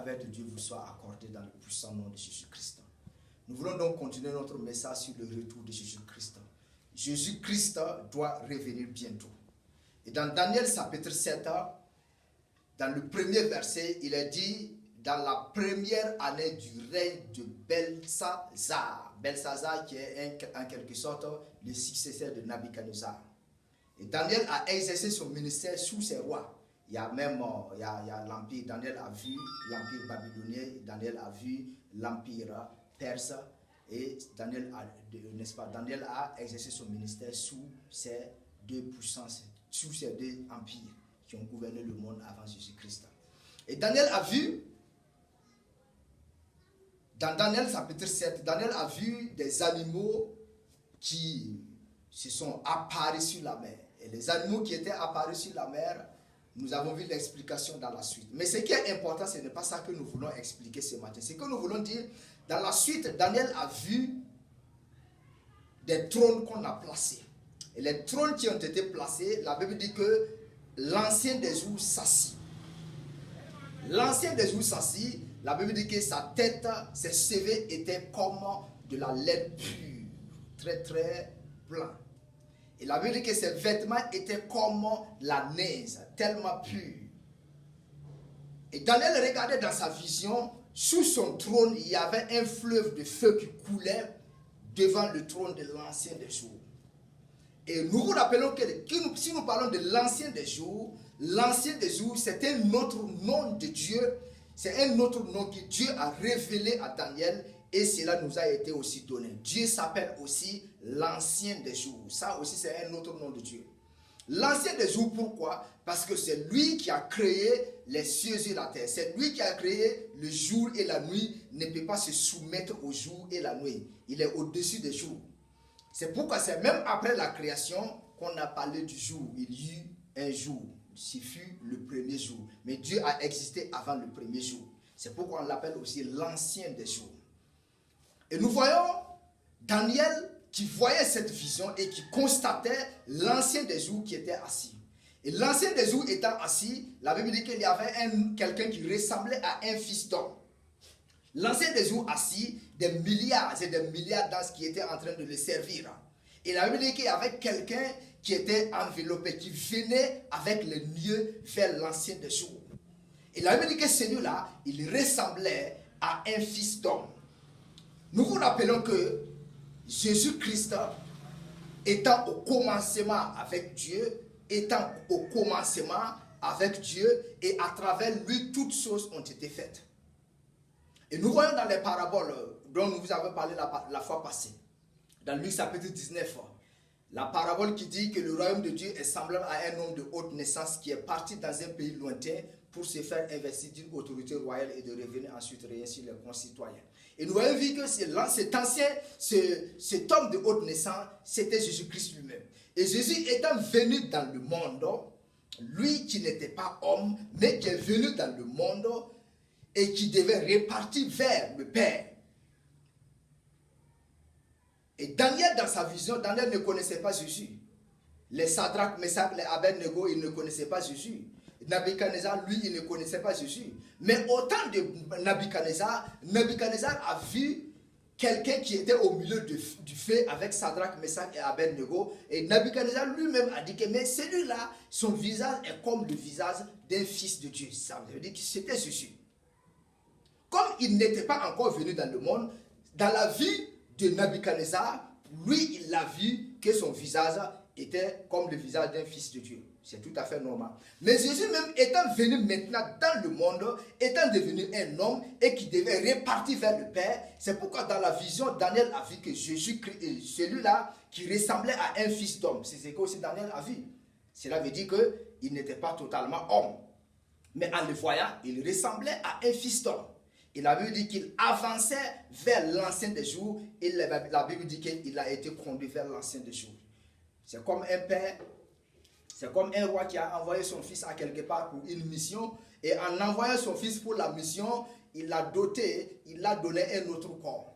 faveur de Dieu vous soit accordée dans le puissant nom de Jésus-Christ. Nous voulons donc continuer notre message sur le retour de Jésus-Christ. Jésus-Christ doit revenir bientôt. Et dans Daniel chapitre 7, dans le premier verset, il est dit dans la première année du règne de Belshazzar. Belshazzar qui est en quelque sorte le successeur de Nabuchodonosor. Et Daniel a exercé son ministère sous ses rois. Il y a même il y a l'empire. Daniel a vu l'empire babylonien, Daniel a vu l'empire perse. Et Daniel a exercé son ministère sous ces deux puissances, sous ces deux empires qui ont gouverné le monde avant Jésus-Christ. Et Daniel a vu, dans Daniel chapitre 7, Daniel a vu des animaux qui se sont apparus sur la mer. Et les animaux qui étaient apparus sur la mer, nous avons vu l'explication dans la suite. Mais ce qui est important, ce n'est pas ça que nous voulons expliquer ce matin. Ce que nous voulons dire, dans la suite, Daniel a vu des trônes qu'on a placés. Et les trônes qui ont été placés, la Bible dit que l'ancien des jours s'assit. L'ancien des jours s'assit, la Bible dit que sa tête, ses cheveux étaient comme de la laine pure, très très blanc. Et la Bible dit que ses vêtements étaient comme la neige, tellement pure. Et Daniel regardait dans sa vision, sous son trône, il y avait un fleuve de feu qui coulait devant le trône de l'ancien des jours. Et nous vous rappelons que si nous parlons de l'ancien des jours, c'est un autre nom de Dieu, c'est un autre nom que Dieu a révélé à Daniel et cela nous a été aussi donné. Dieu s'appelle aussi l'ancien des jours. Ça aussi c'est un autre nom de Dieu. L'ancien des jours, pourquoi? Parce que c'est lui qui a créé les cieux et la terre. C'est lui qui a créé le jour et la nuit. Ne peut pas se soumettre au jour et la nuit. Il est au-dessus des jours. C'est pourquoi c'est même après la création qu'on a parlé du jour. Il y eut un jour. Ce fut le premier jour. Mais Dieu a existé avant le premier jour. C'est pourquoi on l'appelle aussi l'ancien des jours. Et nous voyons Daniel qui voyait cette vision et qui constatait l'ancien des jours qui était assis. Et l'ancien des jours étant assis, la Bible dit qu'il y avait quelqu'un qui ressemblait à un fils d'homme. L'ancien des jours assis, des milliards et des milliards d'âges qui étaient en train de le servir. Et la Bible dit qu'il y avait quelqu'un qui était enveloppé, qui venait avec les nuées vers l'ancien des jours. Et la Bible dit que celui-là, il ressemblait à un fils d'homme. Nous vous rappelons que Jésus-Christ, étant au commencement avec Dieu, et à travers lui, toutes choses ont été faites. Et nous voyons dans les paraboles dont nous vous avons parlé la fois passée, dans Luc chapitre 19, la parabole qui dit que le royaume de Dieu est semblable à un homme de haute naissance qui est parti dans un pays lointain pour se faire investir d'une autorité royale et de revenir ensuite régner sur les concitoyens. Et nous avons vu que cet homme de haute naissance, c'était Jésus-Christ lui-même. Et Jésus étant venu dans le monde, lui qui n'était pas homme, mais qui est venu dans le monde et qui devait repartir vers le Père. Et Daniel, dans sa vision, Daniel ne connaissait pas Jésus. Les Sadrach, Meshach, les Abednego, ils ne connaissaient pas Jésus. Nabuchodonosor, lui, il ne connaissait pas Jésus. Mais au temps de Nabuchodonosor, Nabuchodonosor a vu quelqu'un qui était au milieu du feu avec Sadrach, Meshach et Abednego. Et Nabuchodonosor lui-même a dit que mais celui-là, son visage est comme le visage d'un fils de Dieu. Ça veut dire que c'était Jésus. Comme il n'était pas encore venu dans le monde, dans la vie de Nabuchodonosor, lui, il a vu que son visage était comme le visage d'un fils de Dieu. C'est tout à fait normal. Mais Jésus même étant venu maintenant dans le monde, étant devenu un homme et qui devait repartir vers le Père, c'est pourquoi dans la vision, Daniel a vu que Jésus-Christ, celui-là qui ressemblait à un fils d'homme, c'est ce que aussi Daniel a vu. Cela veut dire qu'il n'était pas totalement homme. Mais en le voyant, il ressemblait à un fils d'homme. Et la Bible dit qu'il avançait vers l'ancien des jours et la Bible dit qu'il a été conduit vers l'ancien des jours. C'est comme un père. C'est comme un roi qui a envoyé son fils à quelque part pour une mission. Et en envoyant son fils pour la mission, il l'a doté, il l'a donné un autre corps.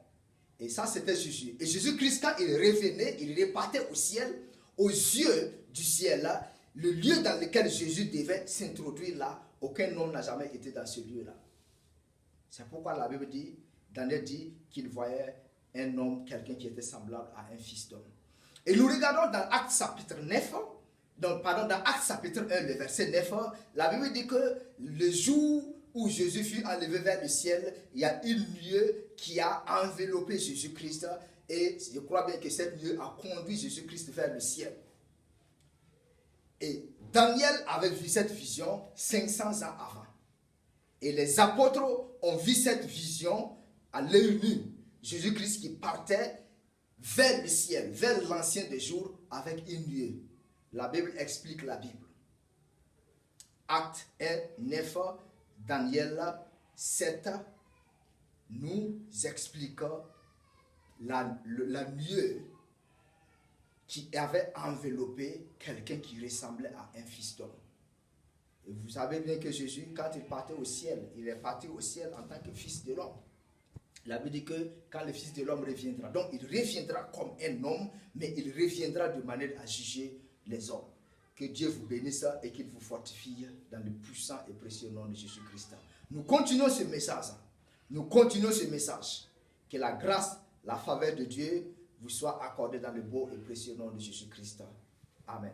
Et ça, c'était Jésus. Et Jésus-Christ, quand il revenait, il repartait au ciel, aux yeux du ciel, là, le lieu dans lequel Jésus devait s'introduire là, aucun homme n'a jamais été dans ce lieu-là. C'est pourquoi la Bible dit, Daniel dit qu'il voyait un homme, quelqu'un qui était semblable à un fils d'homme. Et nous regardons dans Actes chapitre 9, dans Actes chapitre 1, le verset 9, la Bible dit que le jour où Jésus fut enlevé vers le ciel, il y a une nuée qui a enveloppé Jésus-Christ, et je crois bien que cette nuée a conduit Jésus-Christ vers le ciel. Et Daniel avait vu cette vision 500 ans avant. Et les apôtres ont vu cette vision à l'œil nu. Jésus-Christ qui partait vers le ciel, vers l'ancien des jours avec une nuée. La Bible explique la Bible. Acte 1, 9, Daniel 7 nous explique la nuée qui avait enveloppé quelqu'un qui ressemblait à un fils d'homme. Et vous savez bien que Jésus, quand il partait au ciel, il est parti au ciel en tant que fils de l'homme. La Bible dit que quand le fils de l'homme reviendra, donc il reviendra comme un homme, mais il reviendra de manière à juger les hommes. Que Dieu vous bénisse et qu'il vous fortifie dans le puissant et précieux nom de Jésus-Christ. Nous continuons ce message. Nous continuons ce message. Que la grâce, la faveur de Dieu vous soit accordée dans le beau et précieux nom de Jésus-Christ. Amen.